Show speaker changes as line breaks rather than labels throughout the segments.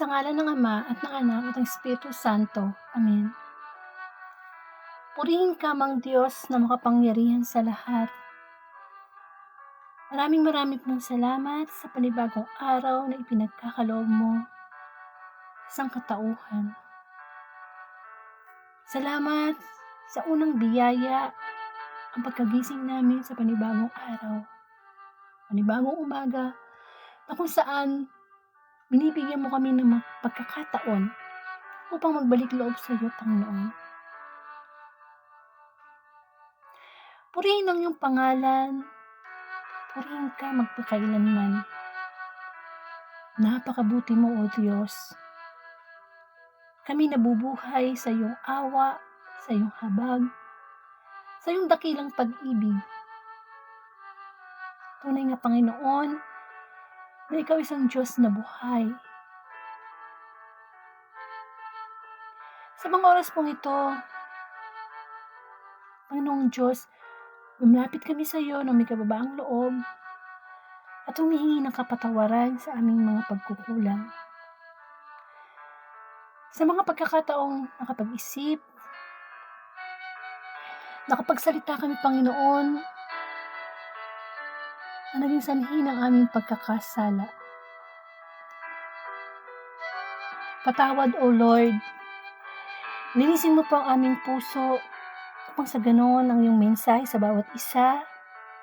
Sa ngalan ng Ama at ng Anak at ng Espiritu Santo. Amen. Purihin ka, Mang Diyos na makapangyarihan sa lahat. Maraming pong salamat sa panibagong araw na ipinagkakaloob mo sa sangkatauhan. Salamat sa unang biyaya, ang pagkagising namin sa panibagong araw, panibagong umaga, na kung saan binibigyan mo kami ng pagkakataon upang magbalik loob sa iyo, Panginoon. Purihin ang iyong pangalan, purihin ka magpakailanman. Napakabuti mo, O Diyos. Kami nabubuhay sa iyong awa, sa iyong habag, sa iyong dakilang pag-ibig. Tunay nga, Panginoon, na ikaw isang Diyos na buhay. Sa mga oras pong ito, Panginoong Diyos, lumapit kami sa iyo ng may kababaang loob at humihingi ng kapatawaran sa aming mga pagkukulang. Sa mga pagkakataong nakapag-isip, nakapagsalita kami, Panginoon, na naging sanhi ng aming pagkakasala. Patawad, O Lord. Linisin mo po ang aming puso upang sa ganoon ang iyong mensahe sa bawat isa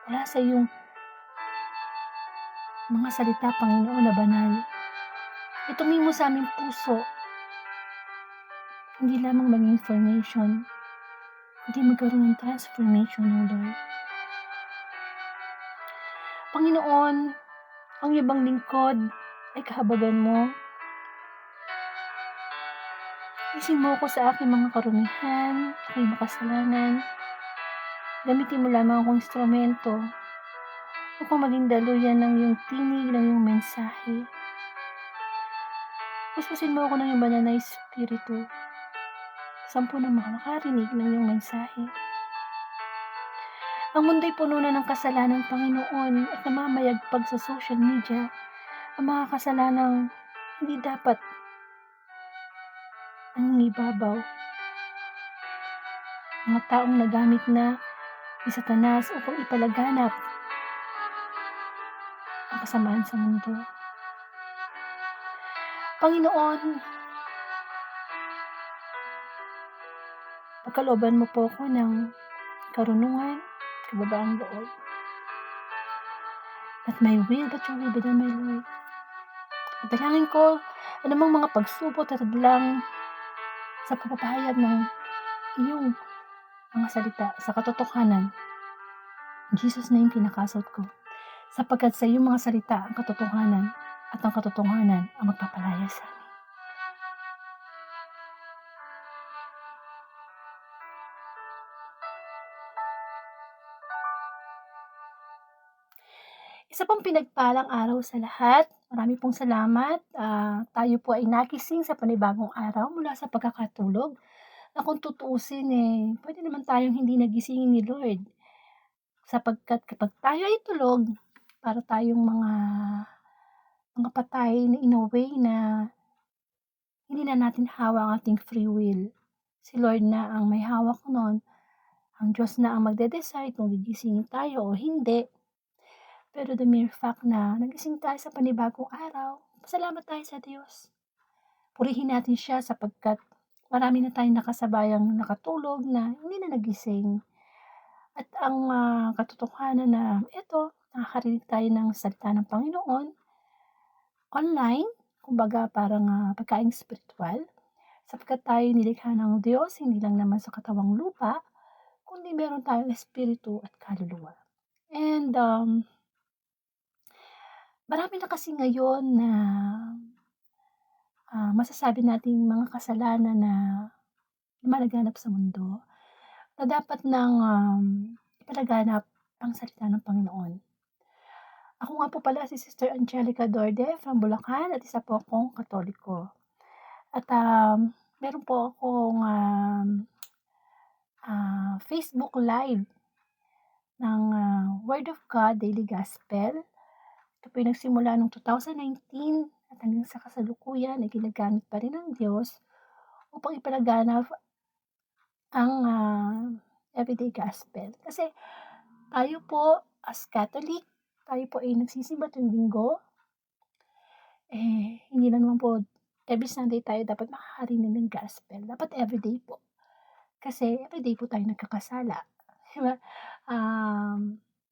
wala sa iyong mga salita, Panginoon, na banal. Itumi mo sa aming puso, hindi lamang maging information, hindi magkaroon ng transformation, O Lord. Panginoon, ang yabang lingkod ay kahabagan mo. Isin mo ko sa aking mga karumihan, aking makasalanan. Gamitin mo lamang akong instrumento upang maging daluyan ng iyong tinig, ng iyong mensahe. Puspusin mo ako ng iyong banal na Espiritu. Sampu na makakarinig ng iyong mensahe. Ang mundo'y puno na ng kasalanan, Panginoon, at namamayagpag sa social media ang mga kasalanang hindi dapat nangingibabaw. Mga taong nagamit na ni Satanas upang ipalaganap ang kasamaan sa mundo. Panginoon, pagkalooban mo po ako ng karunungan, kababaang loob. Not my will, but your will be done, my Lord. At dalangin ko, anumang mga pagsubok at hadlang sa pagpapahayag ng iyong mga salita sa katotohanan. In Jesus' name, pinakasot ko. Sapagkat sa iyong mga salita ang katotohanan at ang katotohanan ang magpapalaya sa amin. Isa pong pinagpalang araw sa lahat. Marami pong salamat. Tayo po ay nagising sa panibagong araw mula sa pagkakatulog. Na kung tutuusin, pwede naman tayong hindi nagisingin ni Lord. Sapagkat kapag tayo ay tulog, para tayong mga patay na in a way na hindi na natin hawak ang ating free will. Si Lord na ang may hawak nun. Ang Diyos na ang magde-decide kung gigisingin tayo o hindi. Pero the mere fact na nagising tayo sa panibagong araw, pasalamat tayo sa Diyos. Purihin natin siya sapagkat marami na tayong nakasabayang nakatulog na hindi na nagising. At ang katotohanan na ito, nakakarinig tayo ng salita ng Panginoon online, kumbaga parang pagkaing spiritual, sapagkat tayo nilikha ng Diyos, hindi lang naman sa katawang lupa, kundi meron tayong espiritu at kaluluwa. And marami na kasi ngayon na masasabi nating mga kasalanan na lumalaganap sa mundo na dapat nang ipalaganap ang salita ng Panginoon. Ako nga po pala si Sister Angelica Dorde from Bulacan at isa po akong Katoliko. At meron po akong Facebook Live ng Word of God Daily Gospel. Ito po yung nagsimula noong 2019 at hanggang sa kasalukuyan ay ginagamit pa rin ng Diyos upang ipalaganap ang everyday gospel. Kasi tayo po as Catholic, tayo po ay nagsisimba tuwing Linggo. Hindi lang naman po every Sunday tayo dapat makakarinig ng gospel. Dapat everyday po. Kasi everyday po tayo nagkakasala. Di ba?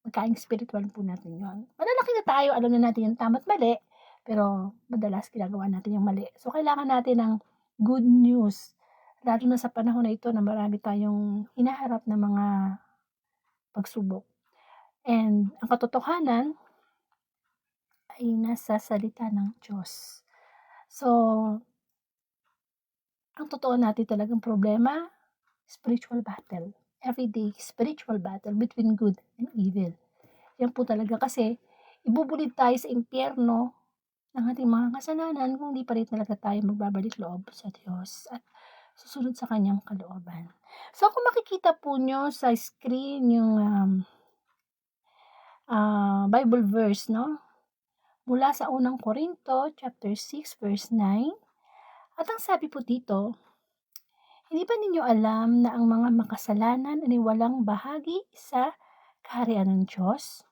Magkaing spiritual po natin yon. Malalaki na tayo, alam na natin yung tama at mali, pero madalas ginagawa natin yung mali. So, kailangan natin ng good news. Lalo na sa panahon na ito na marami tayong hinaharap na mga pagsubok. And ang katotohanan ay nasa salita ng Diyos. So, ang totoo natin talagang problema, spiritual battle. Everyday spiritual battle between good and evil. Yan po talaga kasi ibubulid tayo sa impyerno ng ating mga kasalanan kung di pa rin talaga tayo magbabalik loob sa Diyos at susunod sa kanyang kalooban. So kung makikita po nyo sa screen yung Bible verse, no? Mula sa unang Korinto, chapter 6, verse 9. At ang sabi po dito, hindi ba ninyo alam na ang mga makasalanan ay walang bahagi sa kaharian ng Diyos?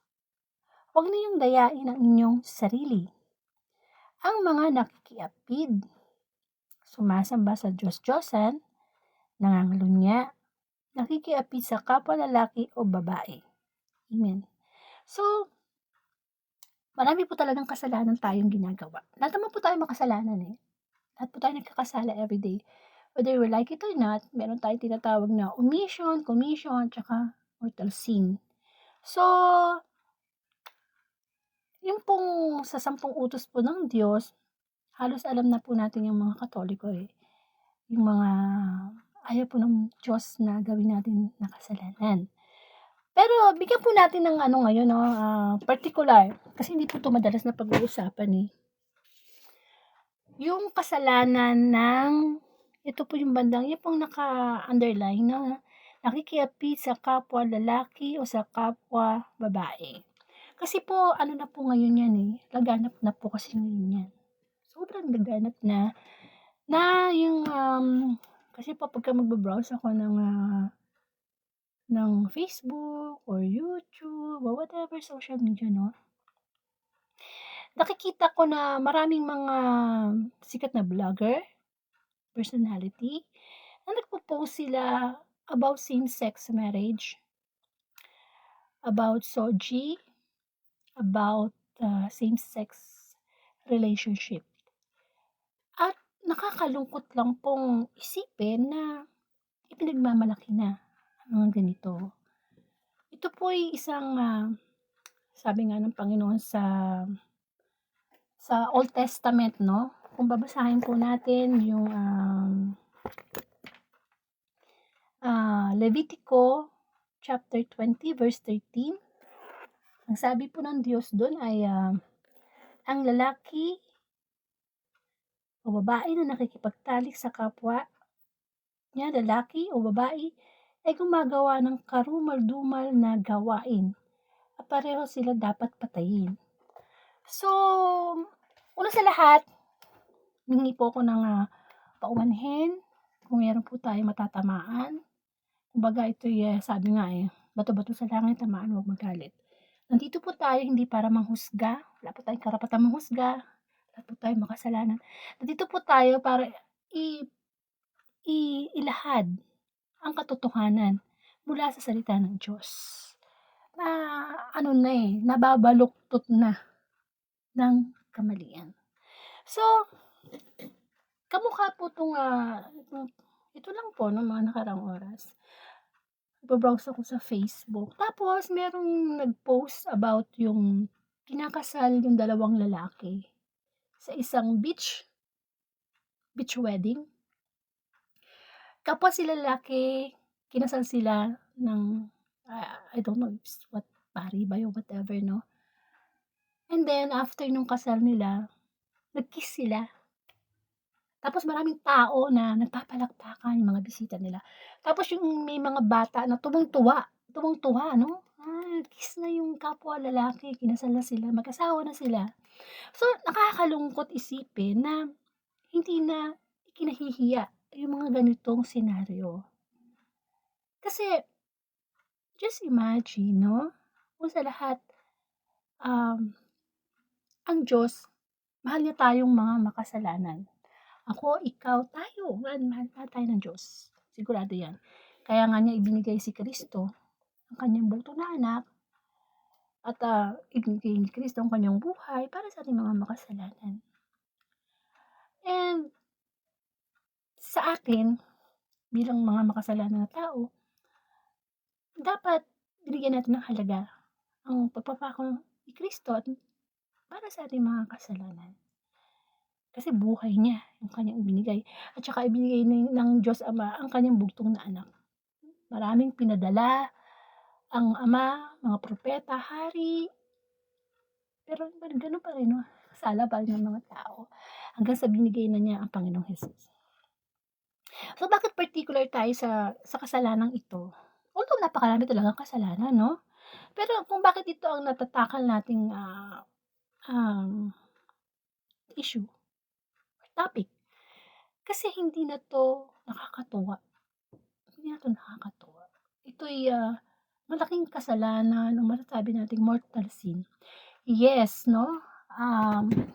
Huwag ninyong dayain ang inyong sarili. Ang mga nakikiapid, sumasamba sa Diyos-Diyosan, nangangalunya, nakikiapid sa kapwa lalaki o babae. Amen. So, marami po talagang kasalanan tayong ginagawa. Lahat naman po tayo makasalanan eh. Lahat po tayo nagkakasala everyday. Whether we like it or not, meron tayong tinatawag na omission, commission, tsaka mortal sin. So, yung pong sa 10 utos po ng Diyos, halos alam na po natin yung mga Katoliko eh. Yung mga ayaw po ng Diyos na gawin natin na kasalanan. Pero bigyan po natin ng ngayon, particular, kasi hindi po ito madalas na pag-uusapan eh. Yung kasalanan ng, ito po yung bandang, yung pong naka-underline na nakikiapid sa kapwa lalaki o sa kapwa babae. Kasi po, na po ngayon yan eh, laganap na po kasi ngayon yan. Sobrang laganap na yung, kasi po pagka magbabrowse ako ng Facebook or YouTube or whatever social media, no? Nakikita ko na maraming mga sikat na vlogger, personality, na nagpo-post sila about same-sex marriage, about soji, about same-sex relationship. At nakakalungkot lang pong isipin na ipinagmamalaki na ang ganito. Ito po ay isang, sabi nga ng Panginoon sa Old Testament, no? Kung babasahin po natin yung Levitico chapter 20 verse 13. Ang sabi po ng Diyos doon ay ang lalaki o babae na nakikipagtalik sa kapwa niya, lalaki o babae, ay gumagawa ng karumal-dumal na gawain at pareho sila dapat patayin. So, una sa lahat, hingi po ako ng paumanhin kung meron po tayo matatamaan. Kumbaga ito sabi nga bato-bato sa langit, tamaan, huwag magalit. Nandito po tayo hindi para manghusga, wala po tayong karapatang manghusga, wala po tayong makasalanan. Nandito po tayo para ilahad ang katotohanan mula sa salita ng Diyos. Na nababaluktot na ng kamalian. So, kamukha po itong, ito lang po ng mga nakarang oras. Nagbabrowse ako sa Facebook. Tapos, merong nag-post about yung kinakasal yung dalawang lalaki sa isang beach wedding. Kapwa sila lalaki, kinasal sila ng, I don't know what, pari ba yung whatever, no? And then, after nung kasal nila, nag-kiss sila. Tapos maraming tao na nagpapalakpakan yung mga bisita nila. Tapos yung may mga bata na tuwang-tuwa tuwang-tuwa 'no, kiss na yung kapwa lalaki, kinasal na sila, mag-asawa na sila. So, nakakalungkot isipin na hindi na ikinahihiya yung mga ganitong senaryo. Kasi just imagine 'no, kung sa lahat, um, ang Diyos mahal niya tayong mga makasalanan. Ako, ikaw, tayo, mahal tayo ng Diyos, sigurado 'yan. Kaya nga niya ibinigay si Kristo, ang kanyang bugtong na anak at, ibinigay ni Kristo ang kanyang buhay para sa ating mga makasalanan. And sa atin, bilang mga makasalanan na tao, dapat binigyan natin ng halaga ang pagpapako ni Kristo at para sa ating mga kasalanan. Kasi buhay niya yung kanyang ibinigay at saka ibinigay ng Diyos Ama ang kanyang bugtong na anak. Maraming pinadala ang Ama, mga propeta, hari, pero gano'n pa rin 'no, sala pa rin ng mga tao hanggang sa binigay na niya ang Panginoong Hesus. So, bakit particular tayo sa kasalanang ito? Although napakarami talagang kasalanan 'no, pero kung bakit ito ang natatakal nating, issue or topic, kasi hindi na 'to nakakatuwa. Hindi na 'to nakakatuwa. Ito'y, malaking kasalanan o masasabi nating mortal sin. Yes 'no,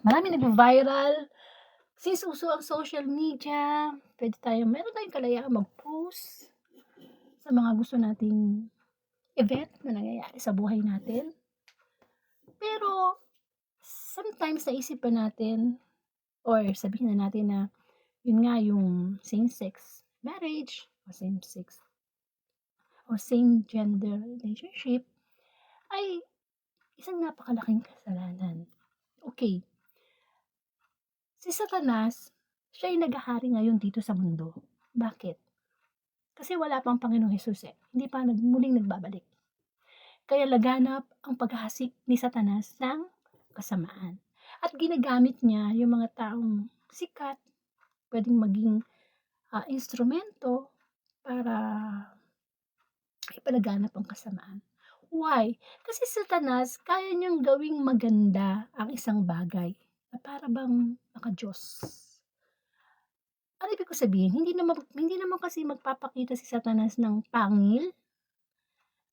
maraming nagva-viral. Since uso ang social media, meron tayong kalayaang mag-post sa mga gusto nating event na nangyayari sa buhay natin. Pero sometimes naisip pa natin or sabihin na natin na yun nga yung same-sex marriage o same-sex o same gender relationship ay isang napakalaking kasalanan. Okay, si Satanas, siya ay naghahari ngayon dito sa mundo. Bakit? Kasi wala pang Panginoong Hesus hindi pa muling nagbabalik. Kaya laganap ang paghahasik ni Satanas ng kasamaan. At ginagamit niya yung mga taong sikat, pwedeng maging instrumento para ipalaganap ang kasamaan. Why? Kasi Satanas, kaya niyang gawing maganda ang isang bagay na para bang naka-Diyos. Ano ibig ko sabihin? Hindi naman kasi magpapakita si Satanas ng pangil,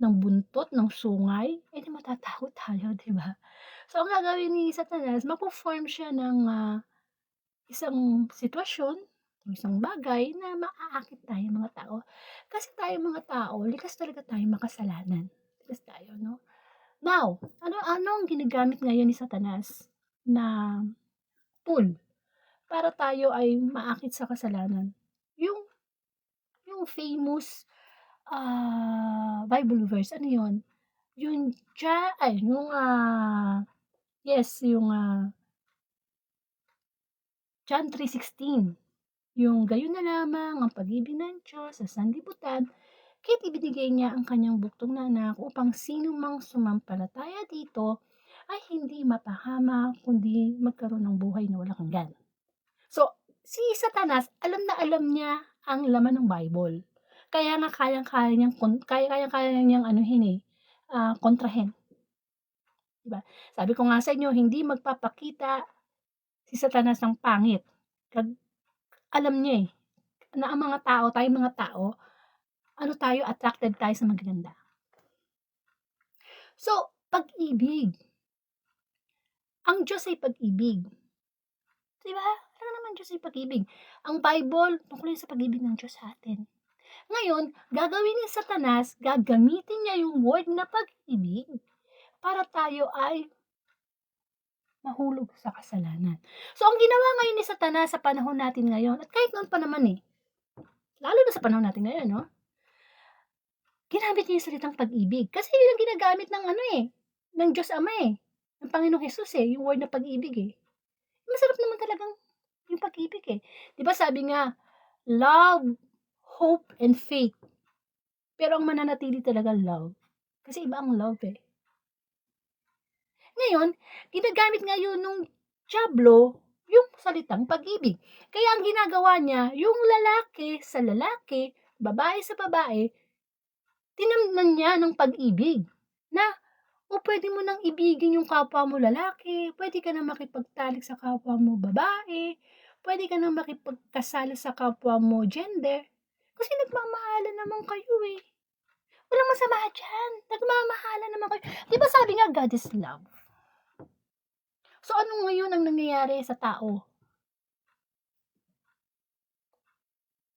ng buntot, ng sungay, di matatakot tayo, di ba? So, ang gagawin ni Satanas, mapo-form siya ng isang sitwasyon, isang bagay na maaakit tayo mga tao. Kasi tayo mga tao, likas talaga tayo makasalanan. Likas tayo, no? Now, anong ginagamit ngayon ni Satanas na tool para tayo ay maakit sa kasalanan? Yung famous Bible verse, ano yun? Yung John 3:16. Yung gayon na lamang ang pag-ibig ng Diyos sa sanlibutan, kaya't ibinigay niya ang kanyang buktong na anak upang sino mang sumampalataya dito ay hindi mapahamak kundi magkaroon ng buhay na walang hanggan. So, si Satanas, alam na alam niya ang laman ng Bible. Kaya nga kayang-kaya niyang kontrahin. Diba? Sabi ko nga sa inyo, hindi magpapakita si Satanas ng pangit. Alam niya na ang mga tao, tayong mga tao, attracted tayo sa magaganda. So, pag-ibig. Ang Diyos ay pag-ibig. Diba? Alam naman Diyos ay pag-ibig. Ang Bible, tungkol yun sa pag-ibig ng Diyos sa atin. Ngayon, gagawin ni Satanas, gagamitin niya yung word na pag-ibig para tayo ay mahulog sa kasalanan. So, ang ginawa ngayon ni Satanas sa panahon natin ngayon, at kahit noon pa naman lalo na sa panahon natin ngayon, no? Ginamit niya yung salitang pag-ibig. Kasi yun ang ginagamit ng Diyos Ama ng Panginoong Hesus yung word na pag-ibig Masarap naman talagang yung pag-ibig Di ba sabi nga, love, hope, and faith. Pero ang mananatili talaga love. Kasi iba ang love Ngayon, ginagamit ngayon nung Diablo yung salitang pag-ibig. Kaya ang ginagawa niya, yung lalaki sa lalaki, babae sa babae, tinamnan niya ng pag-ibig na o pwede mo nang ibigin yung kapwa mo lalaki, pwede ka nang makipagtalik sa kapwa mo babae, pwede ka nang makipagkasala sa kapwa mo gender, kasi nagmamahalan naman kayo eh. Walang masama diyan, nagmamahalan naman kayo. 'Di ba sabi nga God is love? So ano ngayon ang nangyayari sa tao?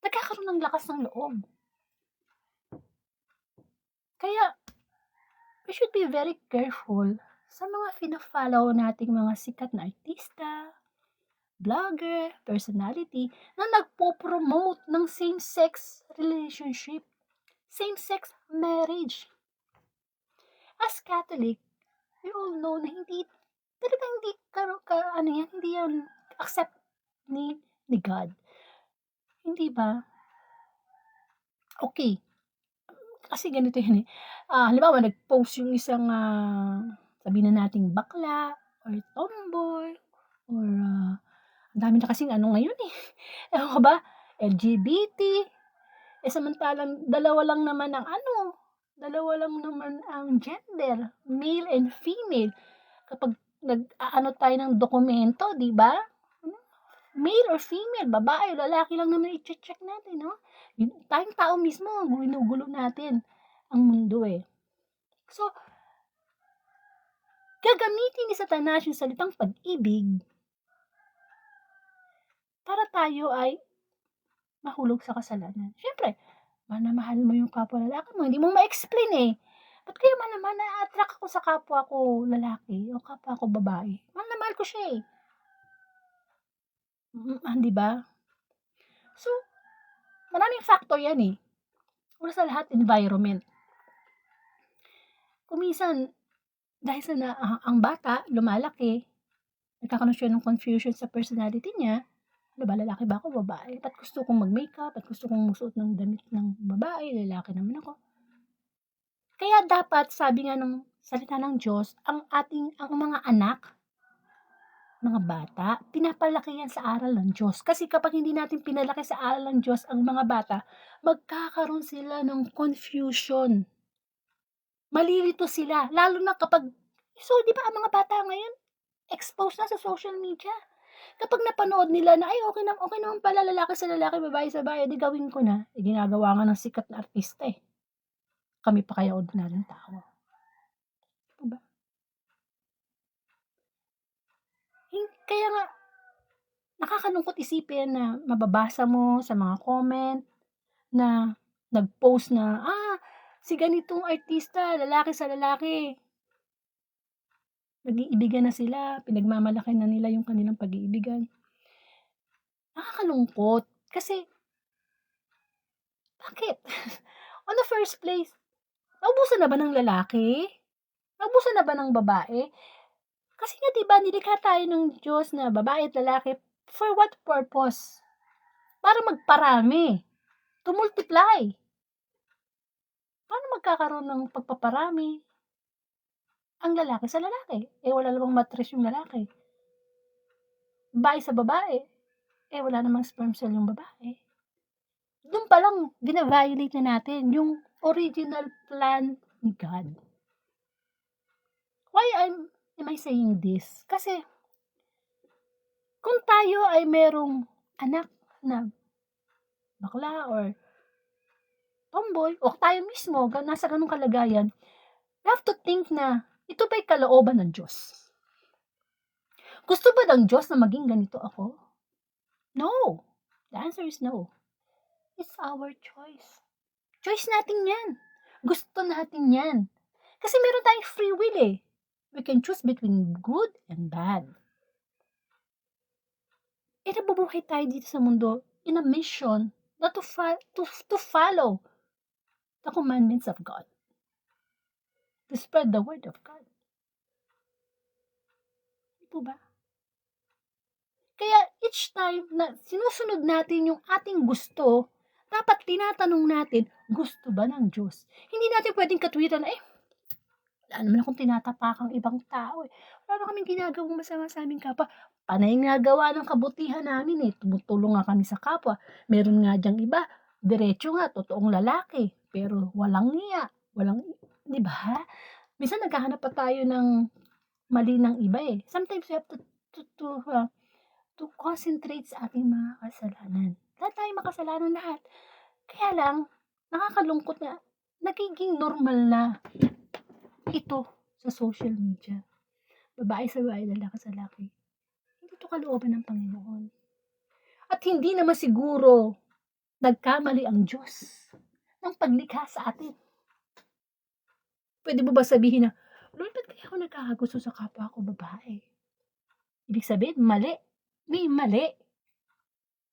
Nagkakaroon ng lakas ng loob. Kaya we should be very careful sa mga fina-follow nating mga sikat na artista, vlogger, personality na nagpo-promote ng same-sex relationship, same-sex marriage. As Catholic, we all know na hindi hindi yan accept ni God. Hindi ba? Okay. Kasi ganito yan eh. Halimbawa, nag-post yung isang, sabihin na nating bakla, or tomboy, or ang dami na kasing ano ngayon eh. Ewan ko ba? LGBT. Samantalang dalawa lang naman ang gender, male and female. Kapag nag-aano tayo ng dokumento, di ba? Male or female, babae, lalaki lang naman i-check natin, no? Tayong tao mismo, ginugulo natin ang mundo eh. So, gagamitin ni Satanas yung salitang pag-ibig para tayo ay mahulog sa kasalanan. Siyempre, mahal mo yung kapwa lalaki mo, hindi mo ma-explain eh. Ba't kaya naman na-attract ako sa kapwa ko lalaki o kapwa ko babae? Mahal ko siya eh. Di ba? So, maraming factor yan eh. Una sa lahat, environment. Kuminsan, dahil sa ang bata, lumalaki, nagkakaroon siya ng confusion sa personality niya, ano ba, lalaki ba ako, babae? Ba't gusto kong mag-makeup? Ba't gusto kong musuot ng damit ng babae? Lalaki naman ako. Kaya dapat, sabi nga ng salita ng Diyos, ang mga anak, mga bata, pinapalaki yan sa aral ng Diyos. Kasi kapag hindi natin pinalaki sa aral ng Diyos ang mga bata, magkakaroon sila ng confusion. Malilito sila. Lalo na kapag, di ba ang mga bata ngayon, exposed na sa social media. Kapag napanood nila na, ay okay naman pala, lalaki sa lalaki, babae sa babae, di gawin ko na. Ginagawa nga ng sikat na artista eh. Kami pa kaya ordinaryong tao. Diba? Kaya nga, nakakalungkot isipin na mababasa mo sa mga comment na nag-post na, si ganitong artista, lalaki sa lalaki. Nag-iibigan na sila, pinagmamalaki na nila yung kanilang pag-iibigan. Nakakalungkot. Kasi, bakit? On the first place, naubusan na ba ng lalaki? Naubusan na ba ng babae? Kasi nga diba, nilikha tayo ng Diyos na babae at lalaki, for what purpose? Para magparami. To multiply. Paano magkakaroon ng pagpaparami ang lalaki sa lalaki? Wala namang matris yung lalaki. Babae sa babae. Wala namang sperm cell yung babae. Doon pa lang, gina-violate na natin yung original plan ni God. Why am I saying this? Kasi, kung tayo ay merong anak na bakla or tomboy, o tayo mismo, nasa ganung kalagayan, we have to think na, ito ba'y kalooban ng Diyos? Gusto ba ng Diyos na maging ganito ako? No. The answer is no. It's our choice. Choice natin yan. Gusto natin yan. Kasi meron tayong free will eh. We can choose between good and bad. Nabubuhay tayo dito sa mundo in a mission na to follow the commandments of God. To spread the word of God. Ito ba? Kaya each time na sinusunod natin yung ating gusto, dapat tinatanong natin, gusto ba ng Diyos? Hindi natin pwedeng katwiran, wala naman akong tinatapakang ibang tao eh. Wala kaming ginagawang masama sa aming kapwa. Panay nga gawa ng kabutihan namin eh. Tumutulong nga kami sa kapwa. Meron nga dyang iba, diretso nga, totoong lalaki. pero walang niya, walang 'di ba? Minsan naghahanap pa tayo ng mali ng iba, eh. Sometimes we have to concentrate sa ating mga kasalanan. Lahat tayo makasalanan lahat. Kaya lang, nakakalungkot na nagiging normal na ito sa social media. Babae sa babae, lalaki sa lalaki. Hindi ito kalooban ng Panginoon. At hindi naman siguro nagkamali ang Diyos ng paglikha sa atin. Pwede mo ba sabihin na, Lord, ba't kaya ako nagkakagusto sa kapwa ko babae? Ibig sabihin, mali. May mali.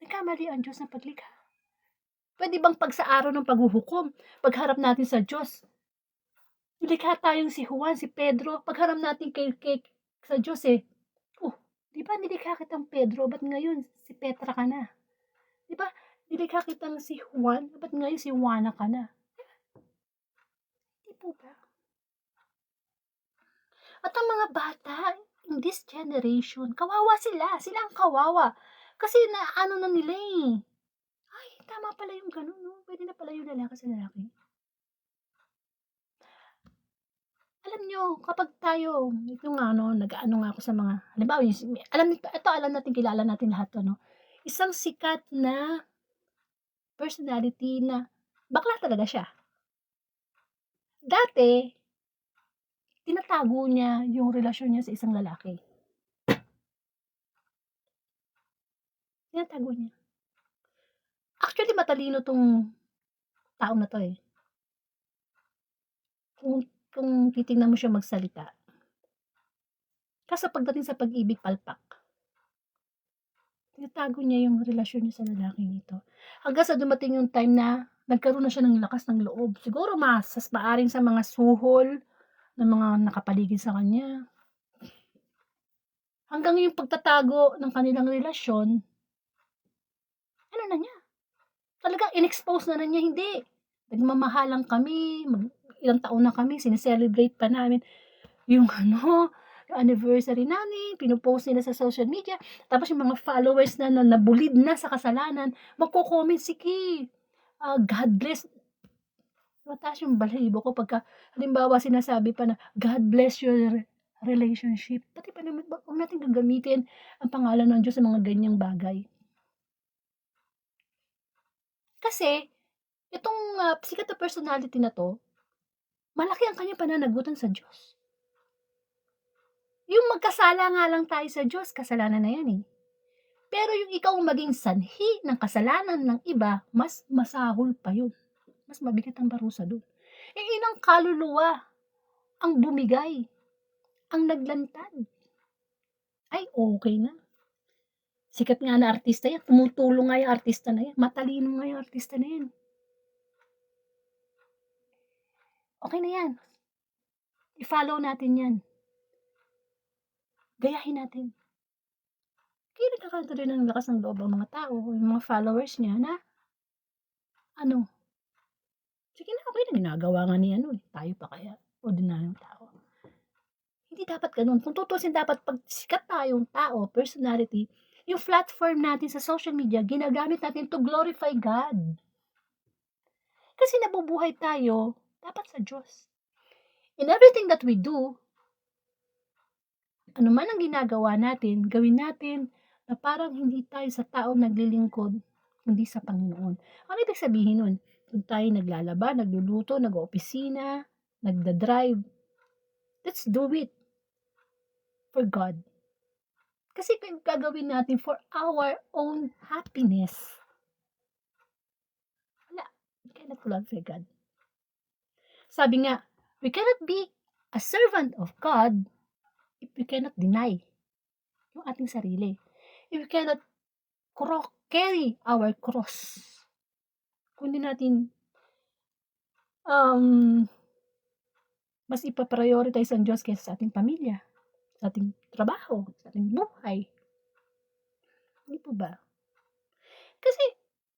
Nagkamali ang Diyos ng paglikha. Pwede bang pag sa araw ng paghuhukom, pagharap natin sa Diyos, nilikha tayong si Juan, si Pedro, pagharap natin sa Diyos di ba nilikha kitang Pedro, ba't ngayon si Petra ka na? Di ba nilikha kitang si Juan, ba't ngayon si Juana ka na? Di po ba? At ang mga bata, in this generation, kawawa sila. Sila ang kawawa. Kasi ano na nila Ay, tama pala yung ganun, no? Pwede na pala yung lalaki sa lalaki. Alam nyo, kapag tayo, ito nga, nag-ano nga ako sa mga, halimbawa, alam natin, kilala natin lahat to, no? Isang sikat na personality na bakla talaga siya. Dati, tinatago niya yung relasyon niya sa isang lalaki. Tinatago niya. Actually, matalino tong taong na to Kung titingnan mo siya magsalita. Kaso pagdating sa pag-ibig, palpak. Tinatago niya yung relasyon niya sa lalaking ito. Hanggang sa dumating yung time na nagkaroon na siya ng lakas ng loob. Siguro maaring sa mga suhol ng mga nakapaligid sa kanya. Hanggang yung pagtatago ng kanilang relasyon, ano na niya? Talagang in-expose na niya, hindi. Nagmamahalan kami, ilang taon na kami, sineselebrate pa namin yung anniversary namin, pinupost nila sa social media, tapos yung mga followers na nabulid na sa kasalanan, magko-comment, sige, God bless. Mataas yung balahibo ko pagka, halimbawa sinasabi pa na, God bless your relationship. Pati pa naman, huwag natin gagamitin ang pangalan ng Diyos sa mga ganyang bagay. Kasi, itong sikat na personality na to, malaki ang kanyang pananagutan sa Diyos. Yung magkasala nga lang tayo sa Diyos, kasalanan na yan Pero yung ikaw maging sanhi ng kasalanan ng iba, mas masahol pa yun. Mas mabigat ang parusa doon. Ilang kaluluwa ang bumigay, ang naglantad. Ay, okay na. Sikat nga na artista yan. Tumutulong nga yung artista na yan. Matalino nga yung artista na yan. Okay na yan. I-follow natin yan. Gayahin natin. Kaya nagkakaroon rin ng lakas ng loob ang mga tao, yung mga followers niya na, sige na, okay na, ginagawa nga ni tayo pa kaya, ordinaryong tao. Hindi dapat ganun. Kung tutusin, dapat pag sikat tayong tao, personality, yung platform natin sa social media, ginagamit natin to glorify God. Kasi nabubuhay tayo, dapat sa Diyos. In everything that we do, ano man ang ginagawa natin, gawin natin na parang hindi tayo sa tao naglilingkod, kundi sa Panginoon. Ano ibig sabihin nun? Kung tayo naglalaba, nagluluto, nag-opisina, nagda-drive, let's do it for God. Kasi kung gagawin natin for our own happiness, we cannot glorify God. Sabi nga, we cannot be a servant of God if we cannot deny yung ating sarili. If we cannot carry our cross. Kung hindi natin mas ipaprioritize ang Diyos kaysa sa ating pamilya, sa ating trabaho, sa ating buhay. Hindi po ba? Kasi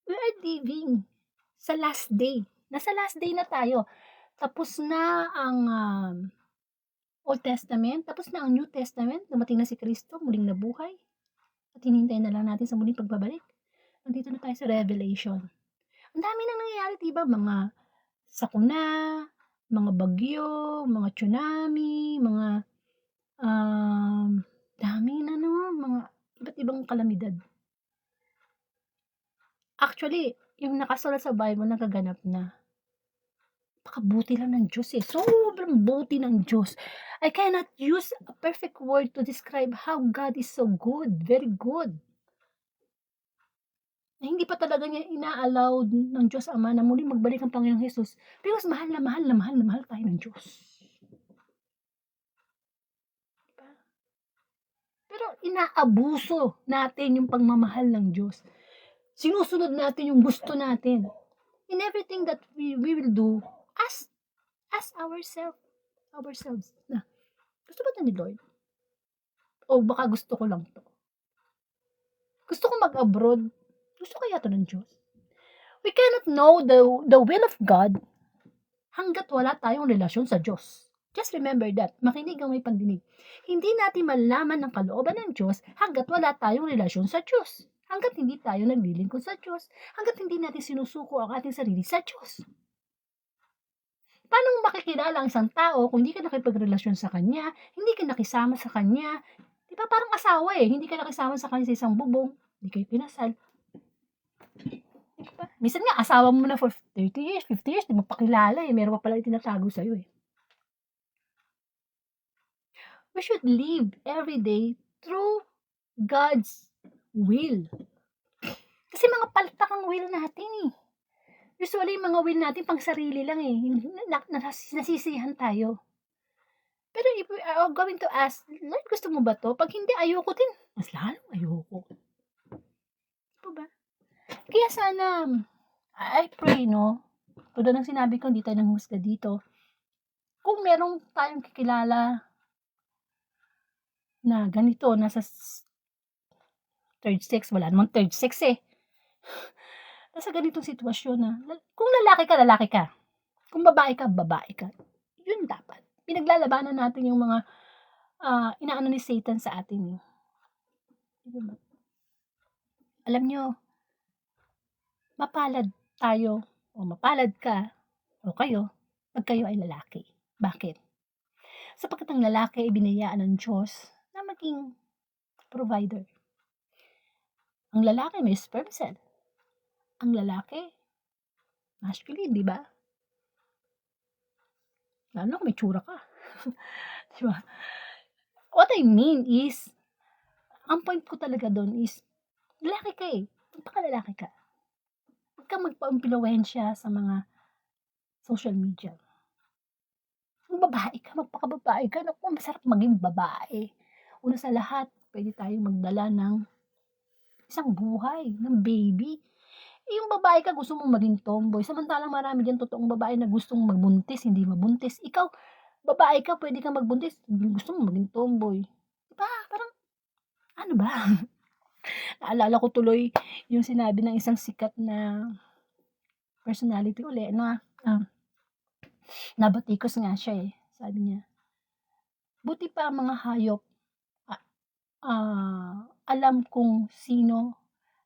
we are living sa last day. Nasa last day na tayo. Tapos na ang Old Testament, tapos na ang New Testament, dumating na si Kristo, muling nabuhay. At hinihintay na lang natin sa muling pagbabalik. Nandito na tayo sa Revelation. Ang dami nang nangyayari, diba? Mga sakuna, mga bagyo, mga tsunami, mga daming mga iba't ibang kalamidad. Actually, yung nakasulat sa Bible nagaganap na. Napakabuti lang ng Diyos eh. Sobrang buti ng Diyos. I cannot use a perfect word to describe how God is so good. Very good. Na hindi pa talaga niya ina-allow ng Diyos Ama na muli magbalik ang Panginoong Jesus. Because mahal na mahal na mahal na mahal tayo ng Diyos. Diba? Pero inaabuso natin yung pagmamahal ng Diyos. Sinusunod natin yung gusto natin. In everything that we will do, as ourselves. Na, gusto ba ito ni Lord? O baka gusto ko lang to. Gusto ko mag-abroad. Gusto kaya to ng Diyos? We cannot know the will of God hanggat wala tayong relasyon sa Diyos. Just remember that. Makinig ang may pandinig. Hindi natin malaman ang kalooban ng Diyos hanggat wala tayong relasyon sa Diyos. Hanggat hindi tayo naglilingkod sa Diyos. Hanggat hindi natin sinusuko ang ating sarili sa Diyos. Paano mo makikilala ang isang tao kung hindi ka nakipagrelasyon sa kanya, hindi ka nakisama sa kanya? Di ba parang asawa eh, hindi ka nakisama sa kanya sa isang bubong, hindi kayo pinasal. Diba? Minsan nga, asawa mo na for 30 years, 50 years, di mo pakilala eh, meron pa pala itinatago sa'yo eh. We should live every day through God's will. Kasi mga palpak ang will natin eh. Usually, mga will natin pang sarili lang eh. Nasisihan tayo. Pero if we are going to ask, Lord, gusto mo ba to? Pag hindi, ayoko din. Mas lalong ayoko. Diba ba? Kaya sana, I pray, no? Tulad ng sinabi ko, hindi tayo nanghusga dito. Kung merong tayong kikilala na ganito, nasa third sex, wala namang third sex eh. Nasa ganitong sitwasyon na, kung lalaki ka. Kung babae ka. Yun dapat. Pinaglalabanan natin yung mga inaano ni Satan sa atin eh. Diba? Alam nyo, mapalad tayo o mapalad ka o kayo pag kayo ay lalaki. Bakit? Sapagkat ang lalaki ay binayaan ng Diyos na maging provider. Ang lalaki may sperm cell. Ang lalaki, masculine, di ba? Lalo kung may tsura ka. Di ba? What I mean is, ang point ko talaga doon is, lalaki ka eh. Magpaka-lalaki ka. Huwag kang magpa-impluwensya sa mga social media. Kung babae ka, magpaka-babae ka. Naku, masarap maging babae. Una sa lahat, pwede tayong magdala ng isang buhay, ng baby. Yung babae ka, gusto mong maging tomboy. Samantalang marami dyan totoong babae na gustong magbuntis, hindi mabuntis. Ikaw, babae ka, pwede kang magbuntis, gusto mong maging tomboy. Diba? Parang, ano ba? Naalala ko tuloy yung sinabi ng isang sikat na personality uli na nabatikos nga siya eh. Sabi niya, buti pa ang mga hayop alam kung sino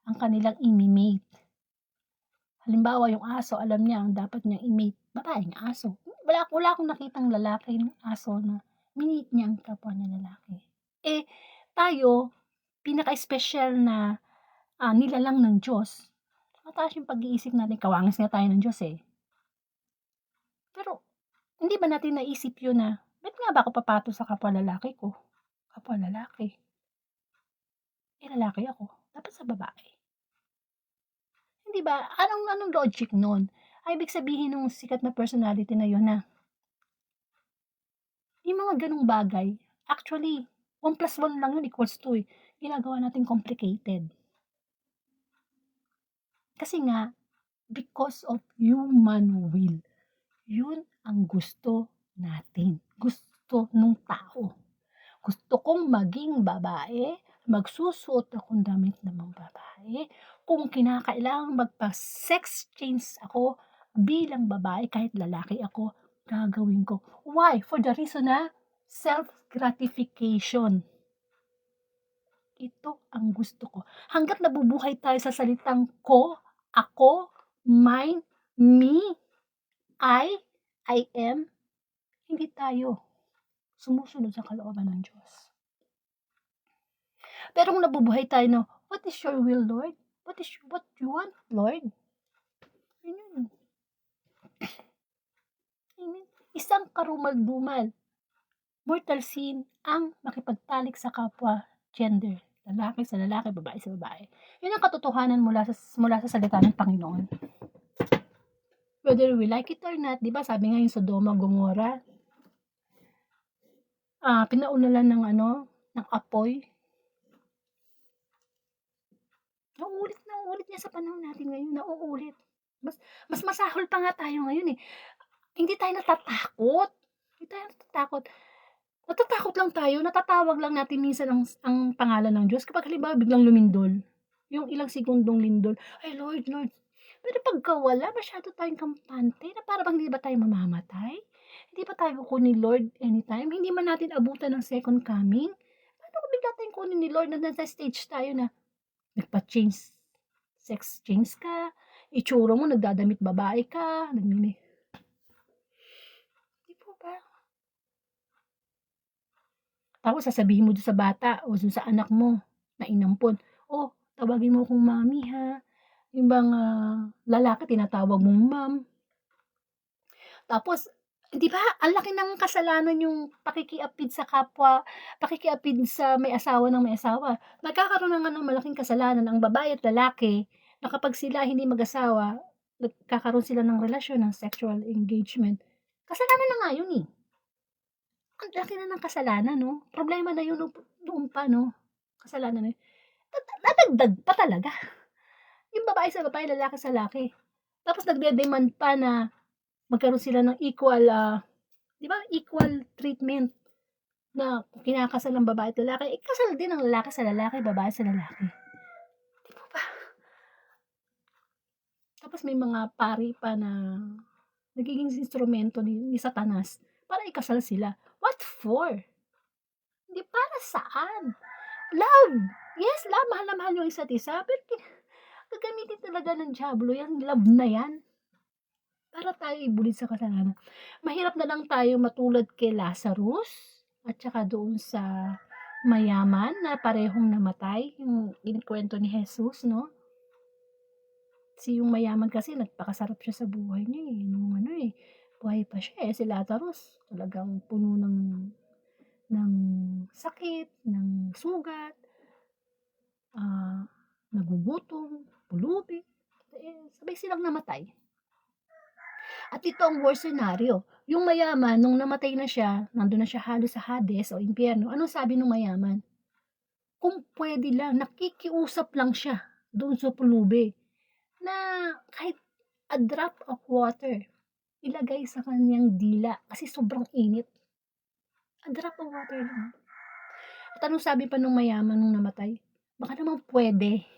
ang kanilang imimate. Halimbawa, yung aso, alam niya ang dapat niyang i-mate. Babaeng aso. Wala akong nakitang lalaki ng aso na minate niya ang kapwa niya lalaki. Eh, tayo, pinaka-special na nilalang ng Diyos. Mataas yung pag-iisip natin. Kawangis nga tayo ng Diyos eh. Pero, hindi ba natin naisip yun na, ba't nga ba ako papato sa kapwa lalaki ko? Kapwa lalaki. Eh, lalaki ako. Dapat sa babae. Hindi ba? Anong logic nun? Ay, ibig sabihin ng sikat na personality na yun na yung mga ganung bagay, actually, 1 plus 1 lang yun equals 2 eh. Ginagawa natin complicated. Kasi nga, because of human will. Yun ang gusto natin. Gusto nung tao. Gusto kong maging babae, magsusuot akong damit ng mga babae. Kung kinakailangan magpa-sex change ako bilang babae kahit lalaki ako, gagawin ko. Why? For the reason na self-gratification. Ito ang gusto ko. Hanggat nabubuhay tayo sa salitang ko, ako, mine, me, I am, hindi tayo sumusunod sa kalooban ng Diyos. Pero kung nabubuhay tayo na, what is your will, Lord? What you want, Lord? Ayun. Amen. Isang karumal-dumal, mortal sin ang makipagtalik sa kapwa gender. Lalaki sa lalaki, babae sa babae. Yun ang katotohanan mula sa salita ng Panginoon. Whether we like it or not, di ba sabi nga yung Sodoma, Gomora, pinaunalan ng apoy. Nauulit niya sa panahon natin ngayon, nauulit. Mas masahol pa nga tayo ngayon eh. Hindi tayo natatakot. Natatakot lang tayo, natatawag lang natin minsan ang pangalan ng Diyos kapag halimbawa biglang lumindol. Yung ilang segundong lindol, ay Lord. Pero pagka wala, masyado tayong kampante na para bang hindi ba tayo mamamatay? Hindi ba tayo kukunin ni Lord anytime? Hindi man natin abutan ng second coming? Paano kung bigla tayong kunin ni Lord na nasa stage tayo na nagpa-change, sex change ka, itsura mo, nagdadamit babae ka, Hindi po ba? Tapos sasabihin mo doon sa bata o doon sa anak mo na inampon, oh, tawagin mo akong mami ha. Yung bang lalaki tinatawag mong ma'am. Tapos, di ba, ang laki ng kasalanan yung pakikiapid sa kapwa, pakikiapid sa may asawa ng may asawa. Nagkakaroon na nga ng malaking kasalanan ang babae at lalaki na kapag sila hindi mag-asawa, nagkakaroon sila ng relasyon, ng sexual engagement. Kasalanan na nga yun eh. Ang laki na ng kasalanan, no? Problema na yun noon pa, no? Kasalanan na yun. Nadagdag pa talaga. Yung babae sa babae, lalaki sa lalaki. Tapos nagde-demand pa na magkaroon sila ng equal, di ba, equal treatment na kinakasal ng babae at lalaki. Kasal din ng lalaki sa lalaki, babae sa lalaki. Di ba ba? Tapos may mga pari pa na nagiging instrumento ni Satanas para ikasal sila. What for? Hindi para saan? Love. Yes, love. Mahal na mahal yung isa't isa. Pero gagamitin talaga ng Diablo yung love na yan. Para tayo ibulid sa kasalanan. Mahirap na lang tayo matulad kay Lazarus at saka doon sa mayaman na parehong namatay. Yung inikwento ni Jesus, no? Yung mayaman kasi nagpakasarap siya sa buhay niya eh. Nung buhay pa siya eh. Si Lazarus talagang puno ng sakit, ng sugat, nagugutom, pulubi. Sabay silang namatay. At ito ang worst scenario. Yung mayaman, nung namatay na siya, nandun na siya halos sa Hades o impyerno, anong sabi ng mayaman? Kung pwede lang, nakikiusap lang siya doon sa pulubi na kahit a drop of water ilagay sa kanyang dila kasi sobrang init. A drop of water lang. At anong sabi pa nung mayaman nung namatay? Baka naman pwede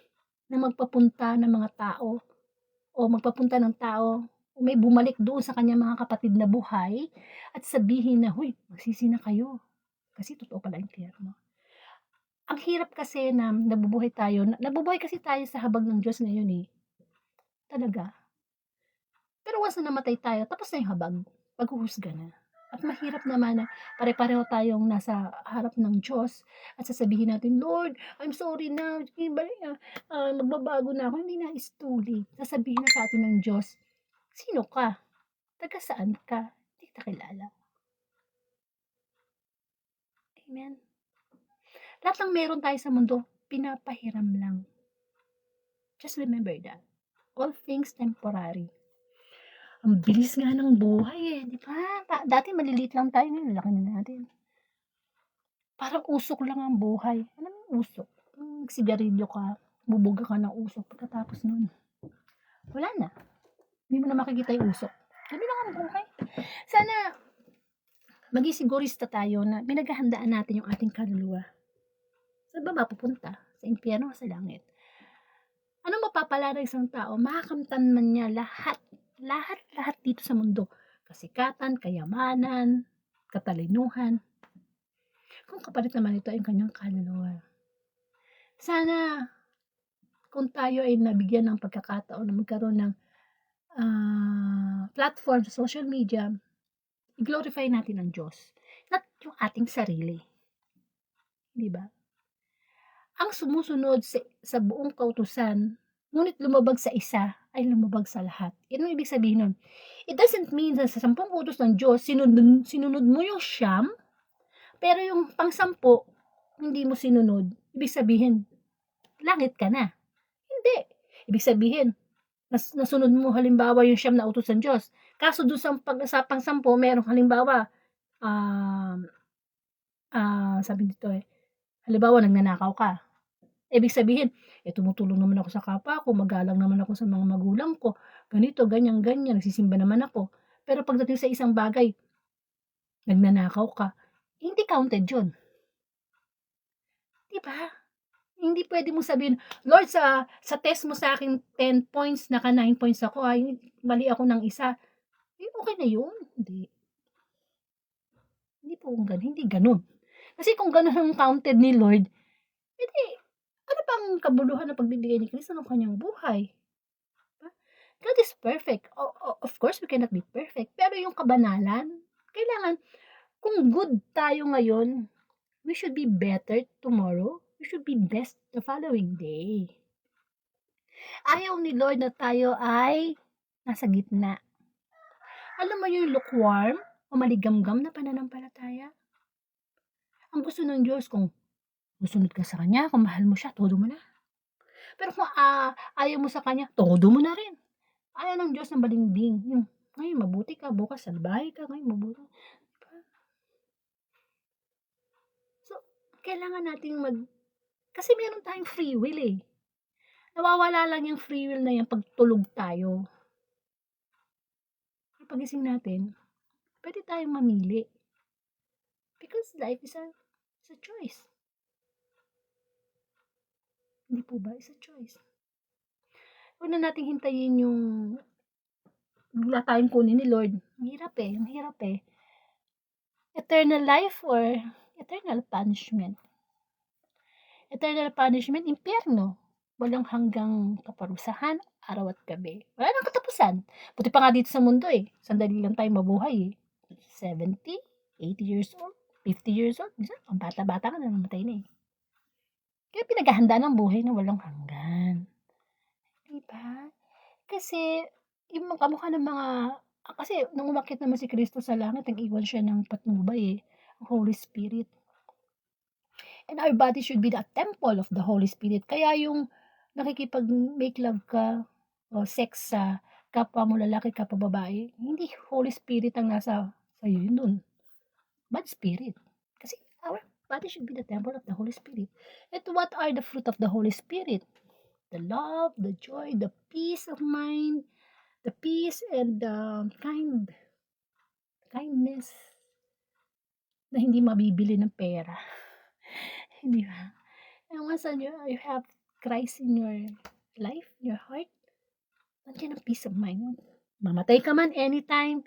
na magpapunta ng mga tao o magpapunta ng tao o may bumalik doon sa kanyang mga kapatid na buhay at sabihin na, huy, magsisi na kayo. Kasi totoo pala yung impyerno. Ang hirap kasi na nabubuhay kasi tayo sa habag ng Diyos ngayon eh. Talaga. Pero once na namatay tayo, tapos na yung habag. Paghuhusga na. At mahirap naman na pare-pareho tayong nasa harap ng Diyos at sasabihin natin, Lord, I'm sorry na, magbabago na ako. Hindi na, it's too late. Sasabihin na sa atin ng Diyos, sino ka? Taga saan ka? Hindi kita kilala. Amen. Lahat ng meron tayo sa mundo, pinapahiram lang. Just remember that. All things temporary. Ang bilis nga ng buhay eh, di ba? Dati maliliit lang tayo, ngayon laki na natin. Parang usok lang ang buhay. Ano yung usok? Sigarilyo ka, bubuga ka ng usok pagkatapos nun. Wala na. Hindi mo na makikita yung usok. Ganun lang ang buhay. Sana maging sigurista tayo na pinaghahandaan natin yung ating kaluluwa. Saan ba mapupunta? Sa impyerno o sa langit? Anong mapapala ng isang tao? Makakamtan man niya lahat dito sa mundo. Kasikatan, kayamanan, katalinuhan. Kung kapalit naman ito ay kanyang kaluluwa. Sana kung tayo ay nabigyan ng pagkakataon na magkaroon ng platform sa social media, i-glorify natin ang Diyos, not yung ating sarili. Di ba? Ang sumusunod sa buong kautusan, ngunit lumabag sa isa, ay lumabag sa lahat. Yan ang ibig sabihin nun. It doesn't mean na sa 10 utos ng Diyos, sinunod mo yung 9, pero yung pang-10, hindi mo sinunod. Ibig sabihin, langit ka na. Hindi. Ibig sabihin, nasunod mo halimbawa yung 9 na utos ng Diyos. Kaso doon sa pang-10, merong halimbawa, sabi dito halimbawa, nagnanakaw ka. Ibig sabihin, tumutulong naman ako sa kapwa ko, magalang naman ako sa mga magulang ko, ganito, ganyan, ganyan, nagsisimba naman ako. Pero pagdating sa isang bagay, nagnanakaw ka, hindi counted yun. Diba? Hindi pwede mong sabihin, Lord, sa test mo sa akin 10 points, naka 9 points ako, ay mali ako ng isa. Okay na yun. Hindi. Hindi po ganun. Hindi ganun. Kasi kung ganun ang counted ni Lord, edi, ano pang kabuluhan na pagbibigay ni Kristo ng kanyang buhay? God is perfect. Of course, we cannot be perfect. Pero yung kabanalan, kailangan, kung good tayo ngayon, we should be better tomorrow. We should be best the following day. Ayaw ni Lord na tayo ay nasa gitna. Alam mo yung lukewarm o maligamgam na pananampalataya? Ang gusto ng Diyos, kung susunod ka sa Kanya, kung mahal mo siya, todo mo na. Pero kung ayaw mo sa Kanya, todo mo na rin. Ayaw ng Diyos ng balimbing. Yung, ngayon mabuti ka, bukas salbahe ka, ngayon mabuti. So, kailangan nating kasi meron tayong free will eh. Nawawala lang yung free will na yan pag tulog tayo. Pagising natin, pwede tayong mamili. Because life is a choice. Hindi po ba? It's a choice. Huwag na natin hintayin yung wala tayong kunin ni Lord. Ang hirap eh. Eternal life or eternal punishment? Eternal punishment, impyerno. Walang hanggang kaparusahan, araw at gabi. Wala nang katapusan. Buti pa nga dito sa mundo eh. Sandali lang tayo mabuhay eh. 70, 80 years old, 50 years old. Minsan, ang bata-bata ka na namatay na eh. Kaya pinaghahanda ng buhay na walang hanggan. Diba? Kasi, yung kamukha ng mga, kasi nung umakyat naman si Kristo sa langit, nag-iwan siya ng patnubay eh. Ang Holy Spirit. And our body should be the temple of the Holy Spirit. Kaya yung nakikipag-make love ka o sex sa kapwa mo lalaki, kapwa babae, hindi Holy Spirit ang nasa sa'yo yun dun. Bad spirit. Kasi our body should be the temple of the Holy Spirit. And what are the fruit of the Holy Spirit? The love, the joy, the peace of mind, the peace and the kindness na hindi mabibili ng pera. Hindi ba? And once you have Christ in your life, your heart, nandiyan ang peace of mind. Mamatay ka man anytime,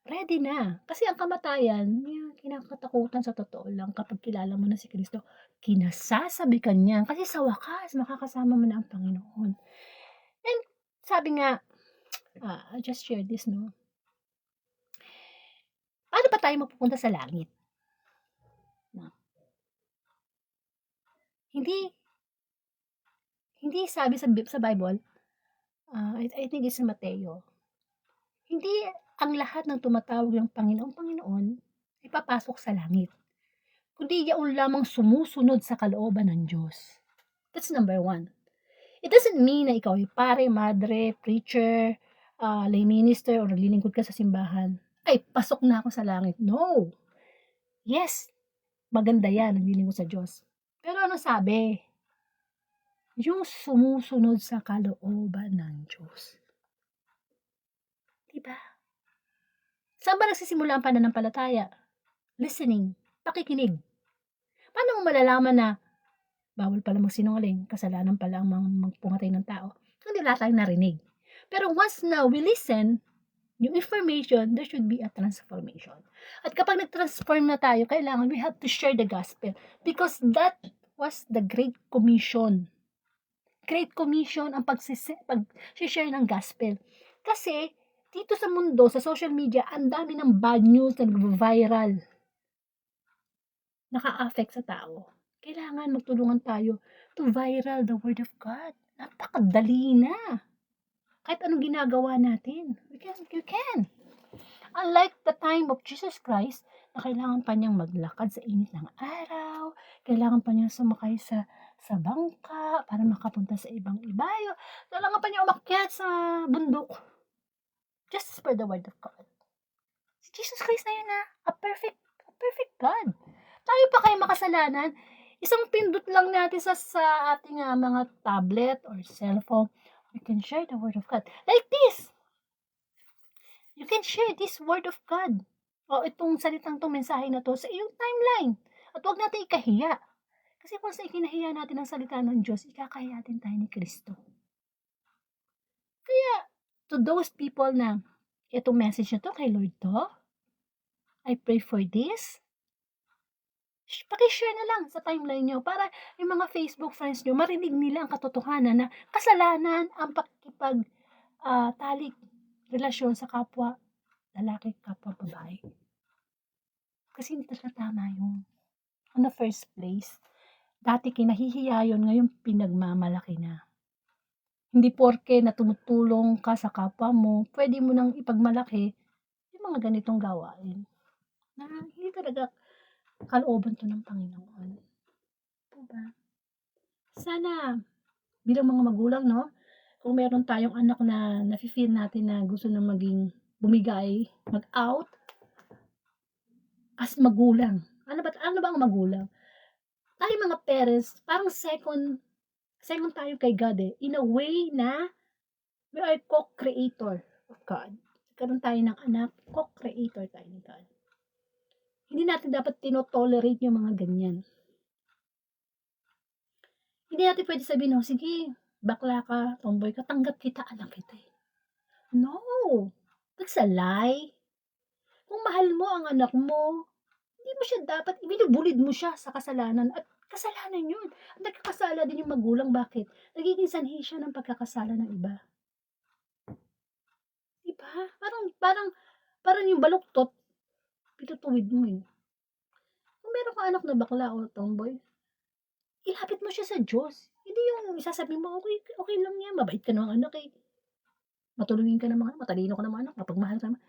ready na. Kasi ang kamatayan, yung kinakatakutan sa totoo lang kapag kilala mo na si Kristo, kinasasabi ka niya. Kasi sa wakas, makakasama mo na ang Panginoon. And sabi nga, I'll just share this, no? Paano ba tayo mapupunta sa langit? No? Hindi sabi sa Bible, I think it's sa Mateo, hindi ang lahat ng tumatawag ng Panginoon ay papasok sa langit. Kundi yaon lamang sumusunod sa kalooban ng Diyos. That's number 1. It doesn't mean na ikaw ay pare, madre, preacher, lay minister, o naglilingkod ka sa simbahan. Ay, pasok na ako sa langit. No! Yes, maganda yan, naglilingkod sa Diyos. Pero ano sabi? Yung sumusunod sa kalooban ng Diyos. Diba? Saan ba nagsisimula ang pananampalataya? Listening, pakikinig. Paano mo malalaman na bawal pala magsinungaling, kasalanan pala ang magpumatay ng tao? Hindi lahat tayo narinig. Pero once na we listen, yung information, there should be a transformation. At kapag nag-transform na tayo, kailangan we have to share the gospel. Because that was the Great Commission. Great Commission ang pag-share ng gospel. Kasi, dito sa mundo, sa social media, ang dami ng bad news na nag-viral. Naka-affect sa tao. Kailangan magtulungan tayo to viral the word of God. Napakadali na. Kahit anong ginagawa natin. You can. Unlike the time of Jesus Christ, na kailangan pa niyang maglakad sa init ng araw, kailangan pa niyang sumakay sa bangka para makapunta sa ibang ibayo, kailangan pa niya umakyat sa bundok just for the word of God. Si Jesus Christ na yun a perfect God. Tayo pa kayo makasalanan, isang pindot lang natin sa ating mga tablet or cellphone, we can share the word of God. Like this, you can share this word of God. O itong salitang itong mensahe na to sa iyong timeline. At huwag natin ikahiya. Kasi kung sa ikinahiya natin ang salita ng Diyos, ikakahiya din tayo ni Kristo. Kaya, to those people na itong message na to kay Lord to, I pray for this. Pakishare na lang sa timeline nyo para yung mga Facebook friends nyo marinig nila ang katotohanan na kasalanan ang pakikipag-talik relasyon sa kapwa lalaki, kapwa babae. Kasi hindi talaga tama yun. On the first place, dati kinahihiya yun, ngayon pinagmamalaki na. Hindi porke na tumutulong ka sa kapwa mo, pwede mo nang ipagmalaki yung mga ganitong gawain. Na hindi talaga kalooban to ng Panginoon. Diba? Sana, bilang mga magulang, no? Kung meron tayong anak na nafe-feel natin na gusto na maging bumigay, mag-out, as magulang. Ano ba ang magulang? Tayo mga parents, parang second tayo kay God in a way na we are co-creator of God. Karoon tayo ng anak, co-creator tayo ni God. Hindi natin dapat tinotolerate yung mga ganyan. Hindi natin pwede sabihin, sige, bakla ka, tomboy ka, tanggap kita, anak kita. No! That's a lie. Kung mahal mo ang anak mo, hindi mo siya dapat, ibinubulid mo siya sa kasalanan at kasalanan yun. At nagkakasala din yung magulang. Bakit? Nagiging sanhi siya ng pagkakasala ng iba. Diba? Parang yung baluktot, pitutuwid mo eh. Kung meron ka anak na bakla o tomboy, ilapit mo siya sa Diyos. Hindi yung isasabi mo, okay lang yan, mabait ka ng anak eh. Matulungin ka ng mga, matalino ka ng mga anak, mapagmahal ka naman.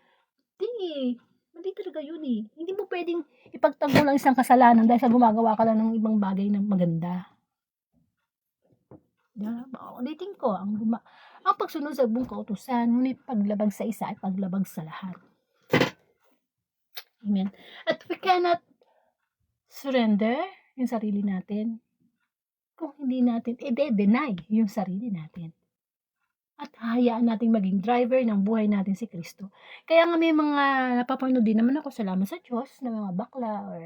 Hindi talaga yun eh. Hindi mo pwedeng ipagtanggol ang isang kasalanan dahil sa gumagawa ka lang ng ibang bagay na maganda. Ulitin ko, ang pagsunod sa buong kautusan, ngunit paglabag sa isa ay paglabag sa lahat. Amen. At we cannot surrender yung sarili natin kung hindi natin i-deny yung sarili natin. At hahayaan nating maging driver ng buhay natin si Kristo. Kaya nga may mga napapanood din naman ako, salamat sa Diyos, na mga bakla or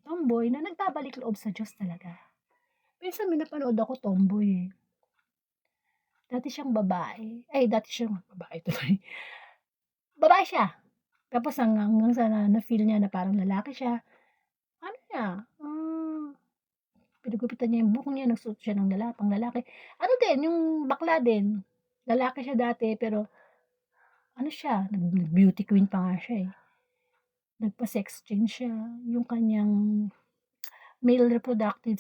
tomboy na nagbabalik loob sa Diyos talaga. Minsan may napanood ako tomboy eh. Dati siyang babae tuloy. Babae siya. Tapos hanggang sa na-feel niya na parang lalaki siya. Ano niya? Pinagupitan niya yung buhok niya, nagsuot siya ng pang lalaki. Ano din, yung bakla din. Lalaki siya dati, pero ano siya, nag-beauty queen pa nga siya eh. Nagpa-sex change siya. Yung kanyang male reproductive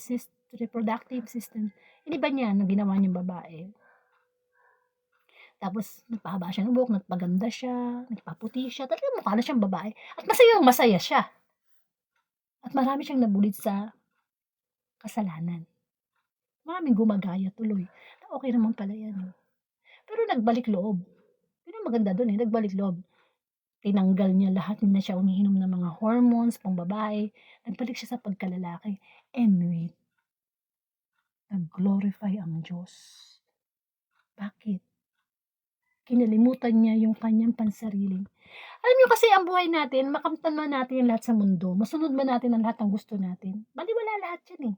system. Iniba niya na ginawa niyang babae. Tapos, nagpahaba siya ng buhok, nagpaganda siya, nagpaputi siya. Talagang mukha na siyang babae. At masaya siya. At marami siyang nabulit sa kasalanan. Maraming gumagaya tuloy. Okay naman pala yan. Pero nagbalik loob. Yun ang maganda doon nagbalik loob. Tinanggal niya lahat, hindi na siya umiinom ng mga hormones, pang babae. Nagbalik siya sa pagkalalaki. And wait, nag-glorify ang Diyos. Bakit? Kinalimutan niya yung kanyang pansariling. Alam niyo kasi ang buhay natin, makamtan man natin yung lahat sa mundo, masunod man natin ang lahat ng gusto natin, baliwala lahat yan eh.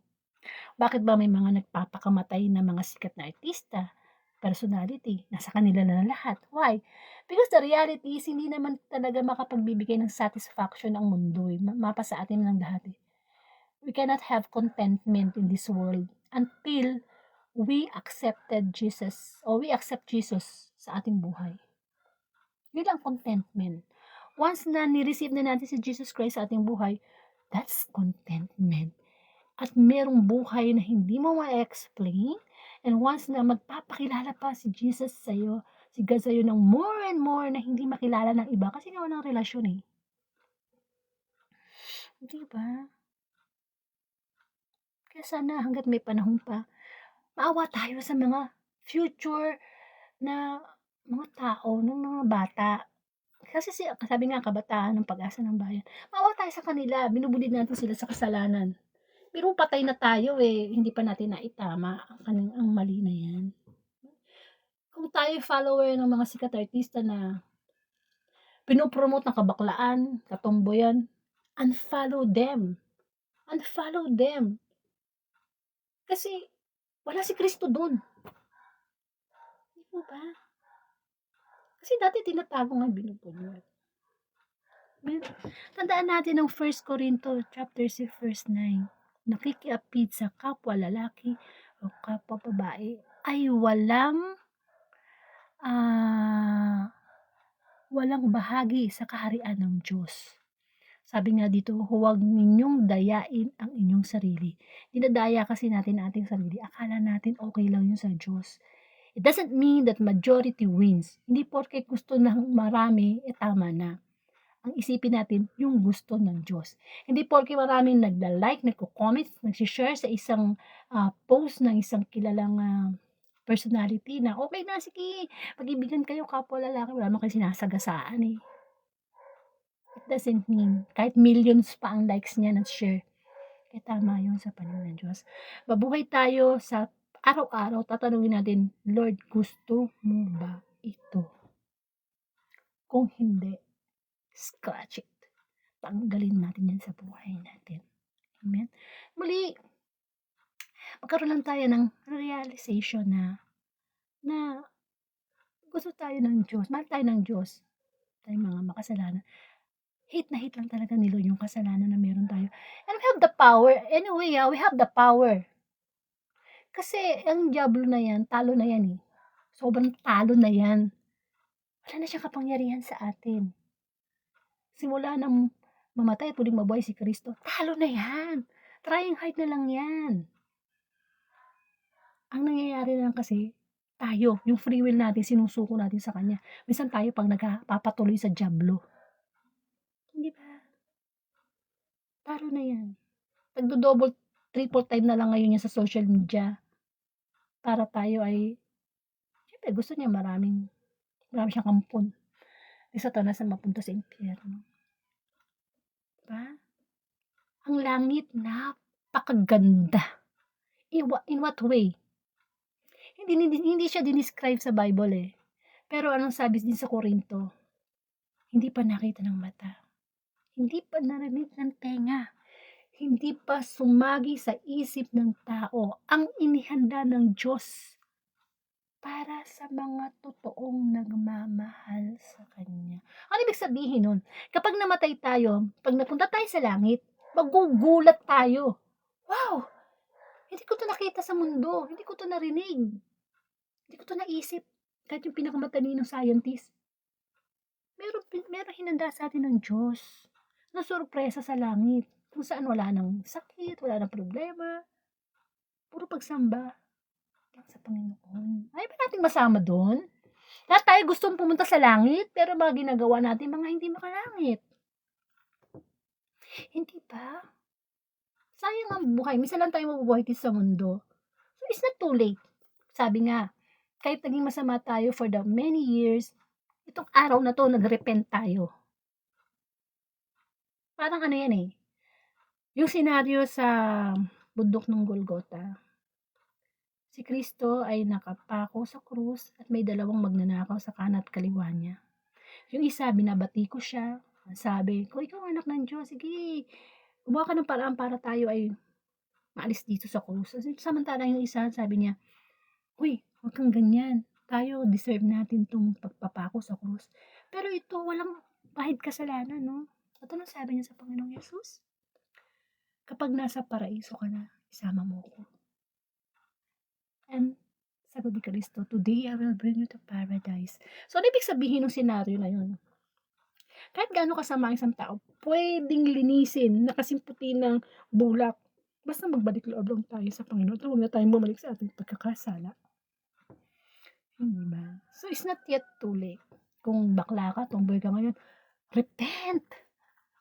Bakit ba may mga nagpapakamatay na mga sikat na artista, personality, nasa kanila na lahat? Why? Because the reality is hindi naman talaga makapagbibigay ng satisfaction ang mundo eh. Mapa sa atin ng lahat eh. We cannot have contentment in this world until we accepted Jesus o we accept Jesus sa ating buhay. Yun ang contentment. Once na ni-receive na natin si Jesus Christ sa ating buhay, that's contentment. At merong buhay na hindi mo ma-explain, and once na magpapakilala pa si Jesus sa'yo, si God sa'yo ng more and more na hindi makilala ng iba kasi nga walang relasyon eh. Di ba? Kaya sana hanggat may panahon pa, maawa tayo sa mga future na mga tao, ng mga bata. Kasi sabi nga kabataan ng pag-asa ng bayan. Maawa tayo sa kanila, binubulid natin sila sa kasalanan. Pero patay na tayo eh, hindi pa natin naitama ang mali na yan. Kung tayo follower ng mga sikat artista na pinopromote ng kabaklaan, katomboyan, unfollow them. Unfollow them. Kasi wala si Kristo dun. Di po ba? Kasi dati tinatago nga binubulid. Tandaan natin ang 1 Corinto chapter 6 verse 9. Nakikiapid sa kapwa lalaki o kapwa babae ay walang bahagi sa kaharian ng Diyos. Sabi nga dito, huwag ninyong dayain ang inyong sarili. Dinadaya kasi natin ang ating sarili. Akala natin okay lang yun sa Diyos. It doesn't mean that majority wins. Hindi porke gusto ng marami, tama na. Ang isipin natin, yung gusto ng Diyos. Hindi porke maraming nagla-like, nagko-comment, nagsishare sa isang post ng isang kilalang personality na okay na, sige, pag-ibigan kayo kapwa lalaki, wala naman kayo sinasagasaan eh. It doesn't mean, kahit millions pa ang likes niya na share, eh tama yun sa paningin ng Diyos. Mabuhay tayo sa araw-araw, tatanungin natin, Lord, gusto mo ba ito? Kung hindi, scratch it. Tanggalin natin yan sa buhay natin. Amen? Muli, magkaroon lang tayo ng realization na gusto tayo ng Diyos, mahal tayo ng Diyos, tayo mga makasalanan. Hate na hate lang talaga ni Lord yung kasalanan na meron tayo. And we have the power. Anyway, we have the power. Kasi ang diablo na yan, talo na yan eh. Sobrang talo na yan. Wala na siyang kapangyarihan sa atin. Simula nang mamatay at muling mabuhay si Kristo, talo na yan. Trying hard na lang yan. Ang nangyayari na lang kasi, tayo, yung free will natin, sinusuko natin sa Kanya. Minsan tayo pag nagpapatuloy sa diablo. Hindi ba? Talo na yan. Nagdo-double, triple time na lang ngayon yan sa social media. Para tayo ay, syempre gusto niya marami siyang kampon. Di Satanas na mapunta sa impyerno. Diba? Ang langit, napakaganda. In what way? Hindi siya dinescribe sa Bible eh. Pero anong sabi din sa Korinto? Hindi pa nakita ng mata. Hindi pa narinig ng tenga. Hindi pa sumagi sa isip ng tao ang inihanda ng Diyos para sa mga totoong nagmamahal sa Kanya. Ano ibig sabihin nun? Kapag namatay tayo, pag napunta tayo sa langit, magugulat tayo. Wow! Hindi ko to nakita sa mundo. Hindi ko to narinig. Hindi ko to naisip. Kahit yung pinakamatalinong scientist. Meron hinanda sa atin ng Diyos na sorpresa sa langit. Kung saan wala nang sakit, wala nang problema. Puro pagsamba lang sa Panginoon. Ay ba nating masama doon? Lahat tayo gustong pumunta sa langit, pero mga ginagawa natin mga hindi makalangit. Hindi ba? Sayang ang buhay. Minsan lang tayo mabubuhay dito sa mundo. So, it's not too late. Sabi nga, kahit naging masama tayo for the many years, itong araw na to, nag-repent tayo. Parang ano yan eh. Yung senaryo sa bundok ng Golgota, si Kristo ay nakapako sa krus at may dalawang magnanakaw sa kanan at kaliwa niya. Yung isa, binabati ko siya. Sabi ko, ikaw anak ng Diyos, sige, gumawa ka ng paraan para tayo ay maalis dito sa krus. Samantala yung isa, sabi niya, uy, huwag kang ganyan. Tayo, deserve natin itong pagpapako sa krus. Pero ito, walang pahid kasalanan, no? At ano sabi niya sa Panginoong Yesus? Kapag nasa paraiso ka na, isama mo ko. And sagot ni Kristo, "Today I will bring you to paradise." So, ano ibig sabihin ng senaryo na yun? Kahit gaano kasama ang isang tao, puwedeng linisin, nakasin puti ng bulak, basta magbalik loob lang tayo sa Panginoon at huwag na tayong bumalik sa ating pagkakasala, hindi ba? So, it's not yet too late. Kung bakla ka, tomboy ka ngayon, repent!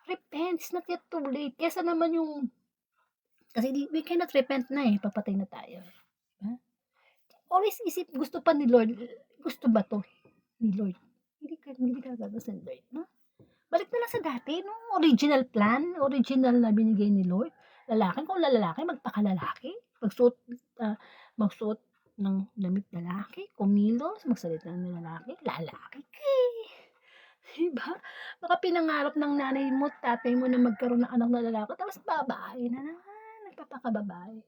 Repent! It's not yet too late. Kaysa naman yung kasi we cannot repent na, eh, papatay na tayo, eh, 'di ba? Always isip, gusto pa ni Lord, gusto ba 'to ni Lord? Hindi ka gagastusin ni Lord, 'no? Balik na lang sa dati, no? Original plan, original na binigay ni Lord. Lalaki, kung lalaki, magpakalalaki. Magsuot ng damit lalaki, kumilos, magsalita ng lalaki, lalaki. Diba? Baka pinangarap ng nanay mo, tatay mo na magkaroon ng anak na lalaki, tapos babae na naman, nagpapakababae.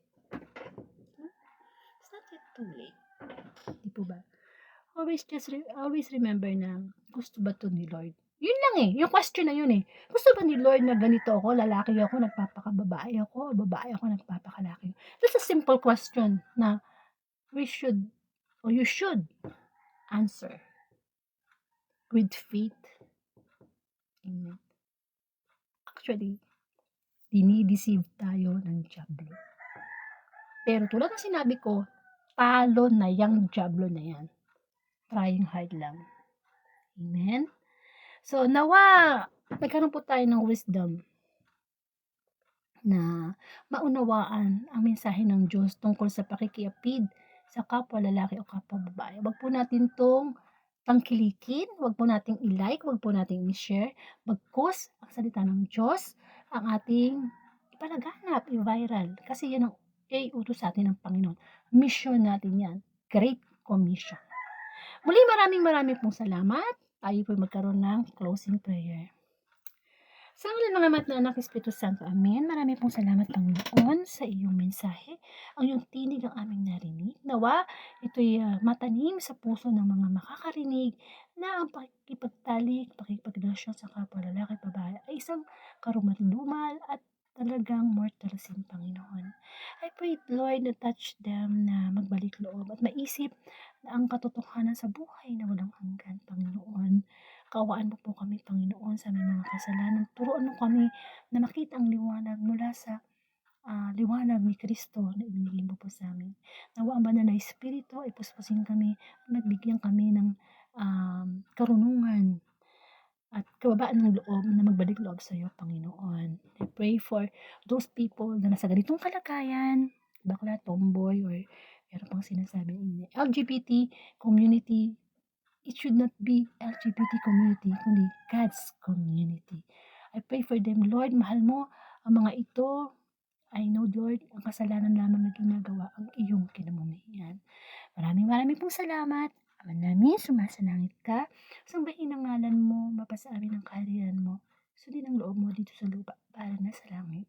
It's not yet too late. Di po ba? Always remember na gusto ba to ni Lord? Yun lang eh, yung question na yun eh. Gusto ba ni Lord na ganito ako, lalaki ako, nagpapakababae ako, o babae ako, nagpapakalaki? That's a simple question na we should, or you should answer with faith. Amen. Actually, dinideceive tayo ng diablo. Pero tulad ng sinabi ko, talo na yung diablo na yan. Trying hard lang. Amen? So, nawa, nagkaroon po tayo ng wisdom na maunawaan ang mensahe ng Diyos tungkol sa pakikiapid sa kapwa lalaki o kapwa babae. Wag po natin tong tangkilikin, wag po nating i-like, wag po nating i-share. Bagkus, ang salita ng Diyos, ang ating ipalaganap, i-viral. Kasi yan ang utos sa atin ng Panginoon. Mission natin yan. Great Commission. Muli, maraming pong salamat. Tayo po magkaroon ng closing prayer. Sa ngalan ng Ama at ng Anak at Espiritu Santo. Amen. Maraming pong salamat, Panginoon, sa iyong mensahe. Ang iyong tinig ang aming narinig. Nawa, ito'y matanim sa puso ng mga makakarinig na ang pakikipagtalik, pakikipagrelasyon sa kapwa lalaki at babae ay isang karumal-dumal at talagang mortal sin, Panginoon. I pray, Lord, na touch them na magbalik loob at maisip na ang katotohanan sa buhay na walang hanggan, Panginoon. Kaawaan mo po kami, Panginoon, sa aming mga kasalanan. Turuan mo kami na makita ang liwanag mula sa liwanag ni Kristo na ibinigay mo po sa amin. Nawa ang banal na Espiritu ay puspusin kami at magbigyan kami ng karunungan at kababaan ng loob na magbalik loob sa iyo, Panginoon. I pray for those people na nasa ganitong kalagayan, bakla, tomboy, or meron pang sinasabi LGBT community. It should not be LGBT community, kundi God's community. I pray for them, Lord. Mahal mo ang mga ito. I know, Lord, ang kasalanan lamang na ginagawa ang iyong kinamamayan. Maraming pong salamat. Ama namin, sumasalangit ka. Sambahin ang ngalan mo, mapasa amin ang kaharian mo. Sundin ang loob mo dito sa lupa para na sa langit.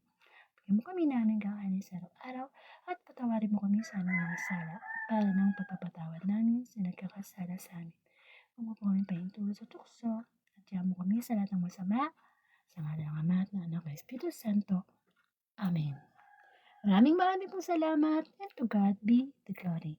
Bigyan mo kami namin kakanin sa araw-araw at patawarin mo kami sa aming mga sala para ng pagpapatawad namin sa nagkakasala sa amin. Huwag mo po kami pahintulot sa tukso at diyan mo kami sa lahat ng masama sa ngalan ng Ama at ng Anak at Espiritu Santo. Amen. Maraming pong salamat and to God be the glory.